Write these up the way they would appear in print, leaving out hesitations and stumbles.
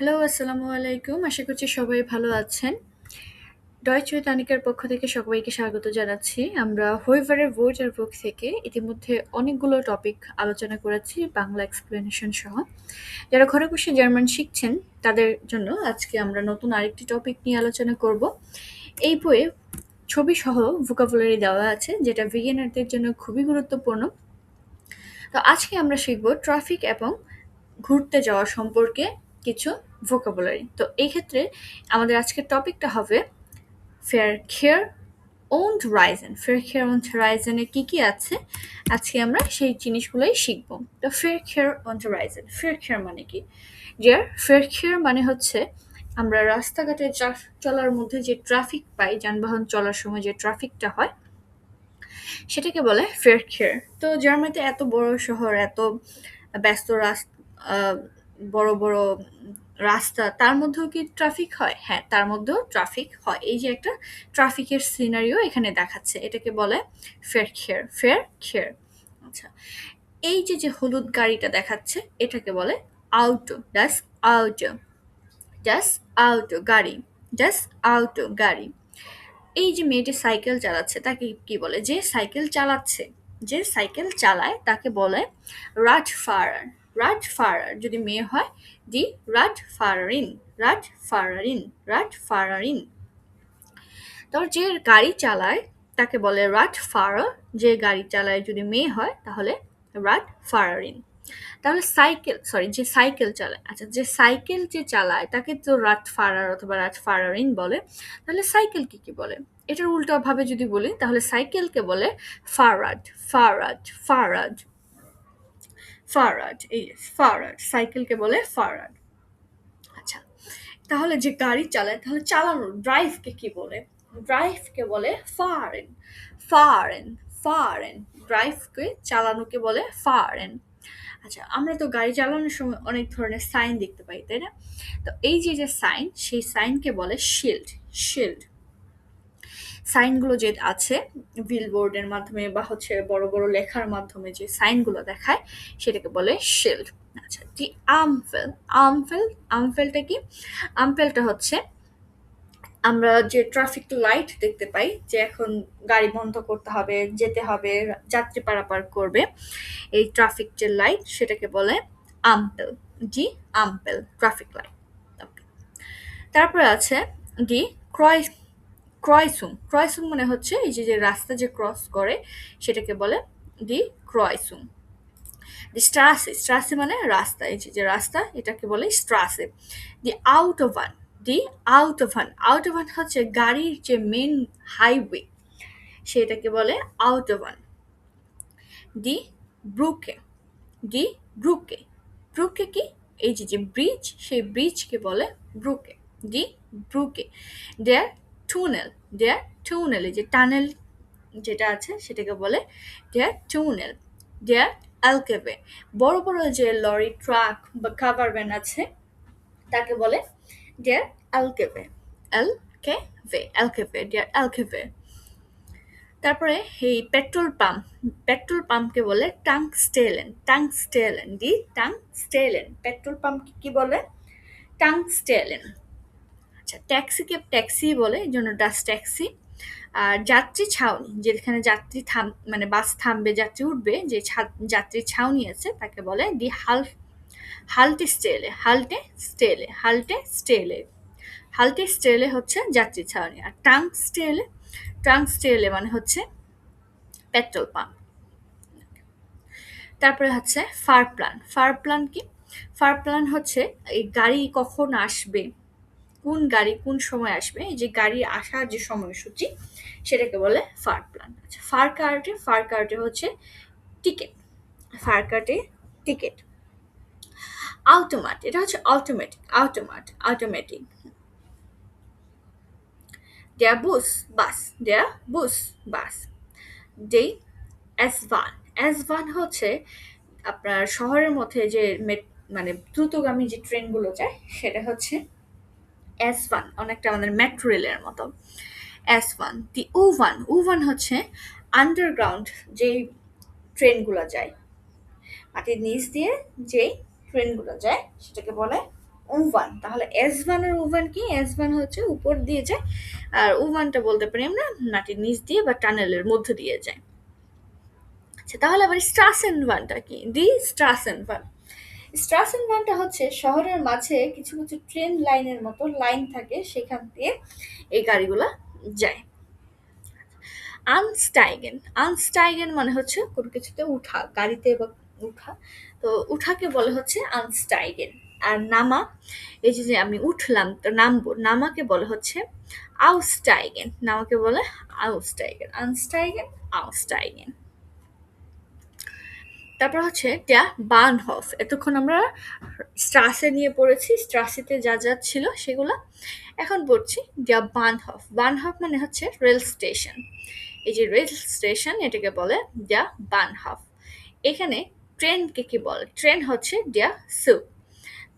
Hello, আসসালামু আলাইকুম। আশা করছি সবাই ভালো আছেন। ডয়েচে তানিকার পক্ষ থেকে সবাইকে স্বাগত জানাচ্ছি। আমরা হুইভারের ভোজার বুক থেকে ইতিমধ্যে অনেকগুলো টপিক আলোচনা করেছি বাংলা এক্সপ্লেনেশন সহ। যারা ঘরে বসে জার্মান শিখছেন তাদের জন্য আজকে আমরা নতুন আরেকটি টপিক নিয়ে আলোচনা করব। এই বইয়ে ছবি সহ ভোকাবুলারি দেওয়া আছে যেটা বিগিনারদের জন্য খুবই গুরুত্বপূর্ণ। তো আজকে আমরা শিখব ট্রাফিক এবং ঘুরতে যাওয়া সম্পর্কে কিছু ভোকাবুলারি। তো এই ক্ষেত্রে আমাদের আজকের টপিকটা হবে Verkehr und Reisen। Verkehr und Reisen এ কি কি আছে আজকে আমরা সেই জিনিসগুলোই শিখব। তো Verkehr und Reisen, Verkehr মানে কি? Verkehr মানে হচ্ছে আমরা রাস্তাঘাটে চলার মধ্যে যে ট্রাফিক পাই, যানবাহন চলার সময় যে ট্রাফিকটা হয় সেটাকে বলে Verkehr। তো জার্মানিতে এত বড় শহর, এত ব্যস্ত বড় বড় রাস্তা, তার মধ্যেও কি ট্রাফিক হয়? হ্যাঁ, তার মধ্যেও ট্রাফিক হয়। এই যে একটা ট্রাফিকের সিনারিও এখানে দেখাচ্ছে, এটাকে বলে Verkehr, Verkehr। আচ্ছা, এই যে যে হলুদ গাড়িটা দেখাচ্ছে এটাকে বলে Auto, das Auto, das Auto গাড়ি, das Auto গাড়ি। এই যে মেয়েটি সাইকেল চালাচ্ছে তাকে কি বলে? যে সাইকেল চালাচ্ছে, যে সাইকেল চালায় তাকে বলে রাডফারার। রাডফারার যদি মেয়ে হয় দি রাডফারারিন, রাডফারারিন, রাডফারারিন। তারপর যে গাড়ি চালায় তাকে বলে রাডফারার। যে গাড়ি চালায় যদি মেয়ে হয় তাহলে রাডফারারিন। তাহলে যে সাইকেল চালায়, আচ্ছা, যে সাইকেল যে চালায় তাকে তো রাটফারার অথবা রাটফারারিন বলে। তাহলে সাইকেলকে কি বলে? এটার উল্টো ভাবে যদি বলি তাহলে সাইকেলকে বলে ফারাড, ফারাড, ফারাড, ফারাড। এই ফারাড, সাইকেলকে বলে ফারাড। আচ্ছা, তাহলে যে গাড়ি চালায় তাহলে চালানো, ড্রাইভকে কি বলে? ড্রাইভকে বলে ফারেন, ফারেন, ফারেন। ড্রাইভকে চালানোকে বলে ফারেন। আচ্ছা, আমরা তো গাড়ি চালানোর সময় অনেক ধরনের সাইন দেখতে পাই, তাই না? তো এই যে যে সাইন, সেই সাইনকে বলে শিল্ড, শিল্ড। সাইনগুলো যে আছে বিলবোর্ডের মাধ্যমে বা হচ্ছে বড় বড় লেখার মাধ্যমে যে সাইনগুলো দেখায় সেটাকে বলে শিল্ড। আচ্ছা, দি আমফেল, আমফেল, আমফেলটা কি? আমফেলটা হচ্ছে আমরা যে ট্রাফিক লাইট দেখতে পাই, যে এখন গাড়ি বন্ধ করতে হবে, যেতে হবে, যাত্রী পারাপার করবে, এই ট্রাফিক যে লাইট সেটাকে বলে আম্পেল। জি আম্পেল, ট্রাফিক লাইট। তারপরে আছে ডি ক্রয়, ক্রয়সুম। ক্রয়সুম মানে হচ্ছে এই যে যে রাস্তা যে ক্রস করে সেটাকে বলে ডি ক্রয়সুম। দি স্ট্রাসে, স্ট্রাসে মানে রাস্তা, এই যে যে রাস্তা এটাকে বলে স্ট্রাসে। দি আউটোবান, দি আউটোবান, আউটোবান হচ্ছে গাড়ির যে মেন হাইওয়ে সেটাকে বলে আউটোবান। দি ব্রুকে, ডি ব্রুকে, ব্রুকে কি? এই যে যে ব্রিজ, সেই ব্রিজকে বলে ব্রুকে, ডি ব্রুকে। দেয়ার টুনেল, দেয়ার টুনেল, এই যে টানেল যেটা আছে সেটাকে বলে দেয়ার টুনেল। দেয়ার অ্যালকেভে, বড় বড় যে লরি, ট্রাক বা কাভার ভ্যান আছে তাকে বলে দেয়ার অ্যালকেভে, এলকেভে, অ্যালকেভে, দেয়ার অ্যালকেভে। তারপরে এই পেট্রোল পাম্প, পেট্রোল পাম্পকে বলে টাংস্টেলেন, টাংস্টেলেন, দি টাংস্টেলেন। পেট্রোল পাম্পকে কি বলে? টাংস্টেলেন। আচ্ছা, ট্যাক্সিকে ট্যাক্সি বলে, এই জন্য ডাস ট্যাক্সি। আর যাত্রী ছাউনি, যেখানে যাত্রী মানে বাস থামবে, যাত্রী উঠবে, যে যাত্রী ছাউনি আছে তাকে বলে দি হাল্টে স্টেলে, হাল্টে স্টেলে, হাল্টে স্টেলে। হাল্টে স্টেলে হচ্ছে যাত্রী ছাউনি। আর টাংস্টেলে, টাংস্টেলে মানে হচ্ছে পেট্রোল পাম্প। তারপরে হচ্ছে ফার প্ল্যান। ফার প্ল্যান কি? ফার প্ল্যান হচ্ছে এই গাড়ি কখন আসবে, কোন গাড়ি কোন সময় আসবে, এই যে গাড়ি আসার যে সময়সূচি সেটাকে বলে ফার প্ল্যান। আচ্ছা, ফার কার্টে, ফার কার্টে হচ্ছে টিকিট, ফার কার্টে টিকিট। অটোমাট, এটা হচ্ছে অটোমেটিক, অটোমাট, অটোমেটিক। দেয়া বুস, বাস, দেয়া বুস, বাস। ডে এস ভান, এস ভান হচ্ছে আপনার শহরের মধ্যে যে মানে দ্রুতগামী যে ট্রেনগুলো যায় সেটা হচ্ছে এস ওয়ান, অনেকটা আমাদের মেট্রো রেলের মতো। S one. The U one, U one হচ্ছে আন্ডারগ্রাউন্ড যেই ট্রেনগুলো যায়, মাটির নিচ দিয়ে যেই ট্রেনগুলো যায় সেটাকে বলে উভান। তাহলে এস ওয়ান আর উভান কি? এস ওয়ান হচ্ছে উপর দিয়ে যায়, আর উভানটা বলতে পারি আমরা মাটির নিচ দিয়ে বা টানেলের মধ্য দিয়ে যায়। আচ্ছা, তাহলে আবার স্ট্রাসেন ওয়ানটা কি? দি স্ট্রাসেন ওয়ান। স্ট্রাসেন ওয়ানটা হচ্ছে শহরের মাঝে কিছু কিছু ট্রেন লাইনের মতো লাইন থাকে, সেখান দিয়ে এই গাড়িগুলা যায়। আনস্টাইগেন, আনস্টাইগেন মানে হচ্ছে কোনো কিছুতে উঠা, গাড়িতে বা উঠা। তো উঠাকে বলে হচ্ছে আনস্টাইগেন। আর নামা, এই যে যে আমি উঠলাম তো নামবো, নামাকে বলে হচ্ছে আউস্টাইগেন, নামাকে বলে আউস্টাইগেন। আনস্টাইগেন, আউস্টাইগেন। তারপর হচ্ছে ড্যা বার্নহফ। এতক্ষণ আমরা স্ট্রাসে নিয়ে পড়েছি, স্ট্রাসিতে যা যা ছিল সেগুলা। এখন পড়ছি ড্যা বার্নহফ। বার্নহফ মানে হচ্ছে রেল স্টেশন। এই যে রেল স্টেশন, এটাকে বলে ড্যা বার্নহফ। এখানে ট্রেনকে কি বলে? ট্রেন হচ্ছে ড্যা সুপ।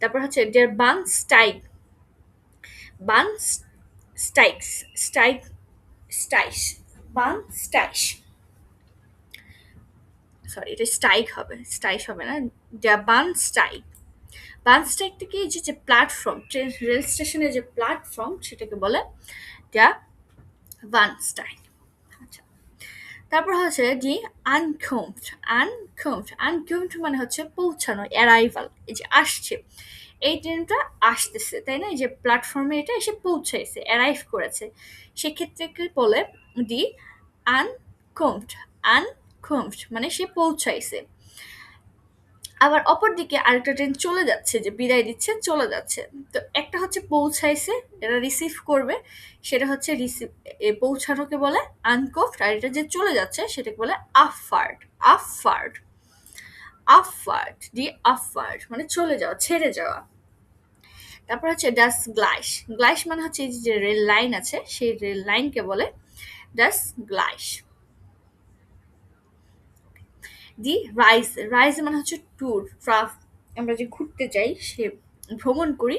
তারপর হচ্ছে ড্যার বান স্টাইগ, বান স্টাইকস, স্টাইগ, স্টাইস, বান স্টাইস, সরি এটা স্টাইক হবে, স্টাইস হবে না, ড্যা বান স্টাইগ। বার্নস্টাইকটা কি? এই যে যে প্ল্যাটফর্ম, ট্রেন রেল স্টেশনের যে প্ল্যাটফর্ম, সেটাকে বলে ড্যা বার্নস্টাইগ। আচ্ছা, তারপর হচ্ছে যে আনকমড। আনকমড, আনকমড মানে হচ্ছে পৌঁছানো, অ্যারাইভাল, এই যে আসছে, এই ট্রেনটা আসতেছে, তাই না? এই যে প্ল্যাটফর্মে এটা এসে পৌঁছাইছে, অ্যারাইভ করেছে, সেক্ষেত্রে কি বলে? দি আনকমড। আনকমড মানে সে পৌঁছাইছে। আবার অপরদিকে আরেকটা ট্রেন চলে যাচ্ছে, যে বিদায় দিচ্ছে, চলে যাচ্ছে। তো একটা হচ্ছে পৌঁছাইছে, এরা রিসিভ করবে, সেটা হচ্ছে রিসিভ, পৌঁছানোকে বলে আনকোফড। আর এটা যে চলে যাচ্ছে সেটাকে বলে আফার্ড। আফার্ড, আফার্ড, দি আফার্ড মানে চলে যাওয়া, ছেড়ে যাওয়া। তারপর হচ্ছে ডাস গ্লাইশ। গ্লাইশ মানে হচ্ছে এই যে রেল লাইন আছে, সেই রেল লাইনকে বলে ডাস গ্লাইশ। দি রাইজ, রাইজ মানে হচ্ছে ট্যুর, আমরা যে ঘুরতে যাই, সে ভ্রমণ করি,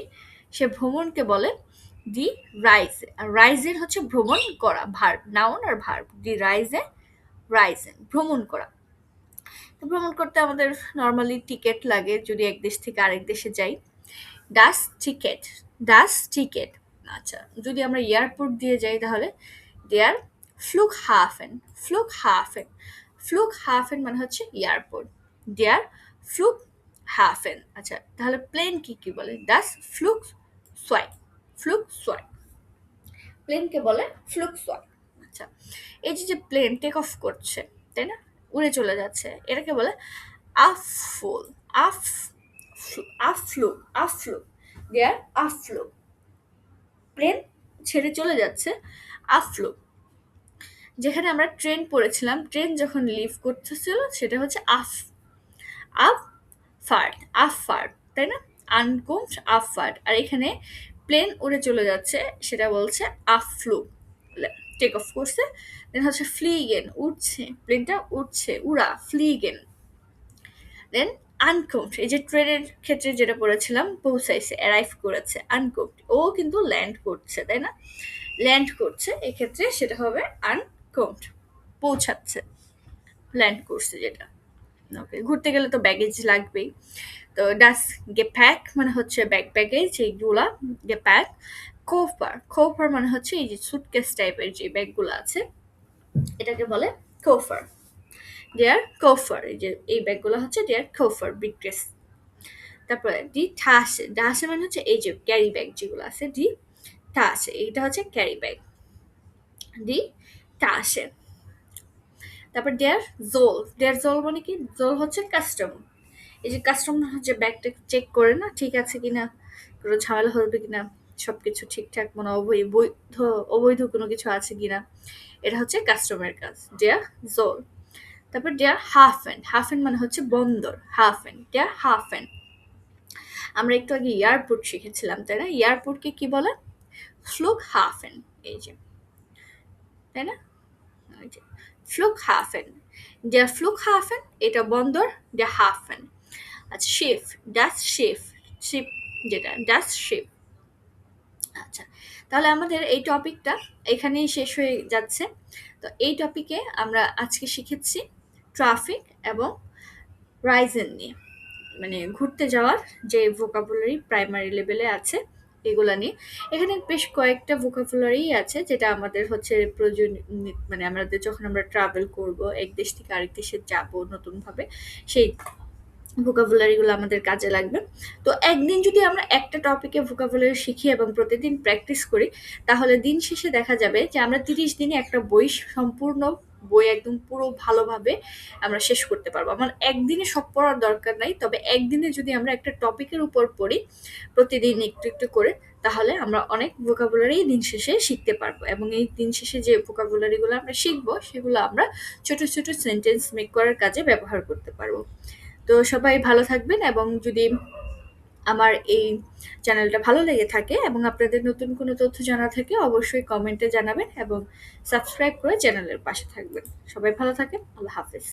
সে ভ্রমণকে বলে দি রাইজ। আর রাইজের হচ্ছে ভ্রমণ করা, ভার্ব, নাউন আর ভার্ব। দি রাইজে, রাইজেন ভ্রমণ করা। তো ভ্রমণ করতে আমাদের নর্মালি টিকিট লাগে যদি এক দেশ থেকে আরেক দেশে যাই। ডাস টিকেট, ডাস টিকেট। আচ্ছা, যদি আমরা এয়ারপোর্ট দিয়ে যাই তাহলে দেয়ার ফ্লুক হাফেন, ফ্লুক হাফেন, ফ্লুক হাফেন মানে হচ্ছে এয়ারপোর্ট, দেয়ার ফ্লুক হাফেন। আচ্ছা, তাহলে প্লেন কি কি বলে? ডাস ফ্লুক সোয়াই, ফ্লুক সোয়াই, প্লেনকে বলে ফ্লুক সোয়াই। আচ্ছা, এই যে যে প্লেন টেক অফ করছে, তাই না, উড়ে চলে যাচ্ছে, এটাকে বলে আফুল, আফ, আফ্লু, আফ্লু, দেয়ার আফ্লু, প্লেন ছেড়ে চলে যাচ্ছে, আফ্লু। যেখানে আমরা ট্রেন পড়েছিলাম, ট্রেন যখন লিভ করতেছিল সেটা হচ্ছে আফ, আফ ফার্ট, আফ ফার্ট, তাই না? আনকোমড, আফ ফার্ট। আর এখানে প্লেন উড়ে চলে যাচ্ছে, সেটা বলছে আফ্লু, টেক অফ করছে। দেন হচ্ছে ফ্লিগেন, উঠছে, প্লেনটা উঠছে, উড়া, ফ্লিগেন। দেন আনকোমড, এই যে ট্রেনের ক্ষেত্রে যেটা পড়েছিলাম, পৌঁছাইছে, অ্যারাইভ করেছে। আনকোমড, ও কিন্তু ল্যান্ড করছে, তাই না? ল্যান্ড করছে, এক্ষেত্রে সেটা হবে আনকোমড, পৌঁছাচ্ছে, ল্যান্ড করছে যেটা। ওকে, ঘুরতে গেলে তো ব্যাগেজ লাগবেই। তো ডাস গেপ্যাক মানে হচ্ছে ব্যাগ ব্যাগেজ এইগুলা, গেপ্যাক। কোফার, কোফার মানে হচ্ছে এই যে সুটকেস টাইপের যে ব্যাগগুলো আছে, এটাকে বলে কোফার। দেয়ার কোফার, এই যে এই ব্যাগগুলো হচ্ছে দেয়ার কোফার, বিগনেস। তারপরে ডি ঠাসে, ডাসে মানে হচ্ছে এই যে ক্যারি ব্যাগ যেগুলো আছে, ডি ঠাসে, এইটা হচ্ছে ক্যারি ব্যাগ, ডি ঠাসে। তারপর দেয়ার জোল, দেয়ার জোল মানে কি? জোল হচ্ছে কাস্টম, এই যে কাস্টম হচ্ছে ব্যাগটা চেক করে না, ঠিক আছে কিনা, কোনো ঝামেলা হবে কিনা, সবকিছু ঠিকঠাক, মানে বৈধ অবৈধ কোনো কিছু আছে কিনা, এটা হচ্ছে কাস্টমের কাজ, দেয়ার জোল। তারপর দেয়ার হাফেন, হাফেন মানে হচ্ছে বন্দর, হাফেন, দেয়ার হাফেন। আমরা একটু আগে এয়ারপোর্ট শিখেছিলাম, তাই না? এয়ারপোর্টকে কি বলে? ফ্লুক হাফেন, এই যে, তাই না? এই যে ফ্লুক হাফেন, দেয়ার ফ্লুক হাফেন, এটা বন্দর, দেয়ার হাফেন। আচ্ছা, শিপ, ডাস শিপ, শিপ যেটা, ডাস শিপ। আচ্ছা, তাহলে আমাদের এই টপিকটা এখানেই শেষ হয়ে যাচ্ছে। তো এই টপিকে আমরা আজকে শিখেছি ট্রাফিক এবং রাইজেন নিয়ে। মানে ঘুরতে যাওয়ার যে ভোকাবুলারি প্রাইমারি লেভেলে আছে এগুলা নিয়ে। এখানে বেশ কয়েকটা ভোকাবুলারি আছে যেটা আমাদের হচ্ছে প্রয়োজন, মানে আমাদের যখন আমরা ট্রাভেল করব, এক দেশ থেকে আরেক দেশে যাব নতুনভাবে, সেই ভোকাবুলারি গুলো আমাদের কাজে লাগবে। তো একদিন যদি আমরা একটা টপিকে ভোকাবুলারি শিখি এবং প্রতিদিন প্র্যাকটিস করি, তাহলে দিন শেষে দেখা যাবে যে আমরা 30 দিনে একটা বই সম্পূর্ণ বই একদম পুরো ভালোভাবে আমরা শেষ করতে পারবো। আমার একদিনে সব পড়ার দরকার নাই, তবে একদিনে যদি আমরা একটা টপিকের উপর পড়ি প্রতিদিন একটু একটু করে, তাহলে আমরা অনেক ভোকাবুলারি দিন শেষে শিখতে পারবো। এবং এই দিন শেষে যে ভোকাবুলারি গুলো আমরা শিখবো সেগুলো আমরা ছোট ছোট সেন্টেন্স মেক করার কাজে ব্যবহার করতে পারবো। তো সবাই ভালো থাকবেন, এবং যদি আমার এই চ্যানেলটা ভালো লেগে থাকে এবং আপনাদের নতুন কোনো তথ্য জানা থাকে, অবশ্যই কমেন্টে জানাবেন এবং সাবস্ক্রাইব করে চ্যানেলের পাশে থাকবেন। সবাই ভালো থাকেন। আল্লাহ হাফেজ।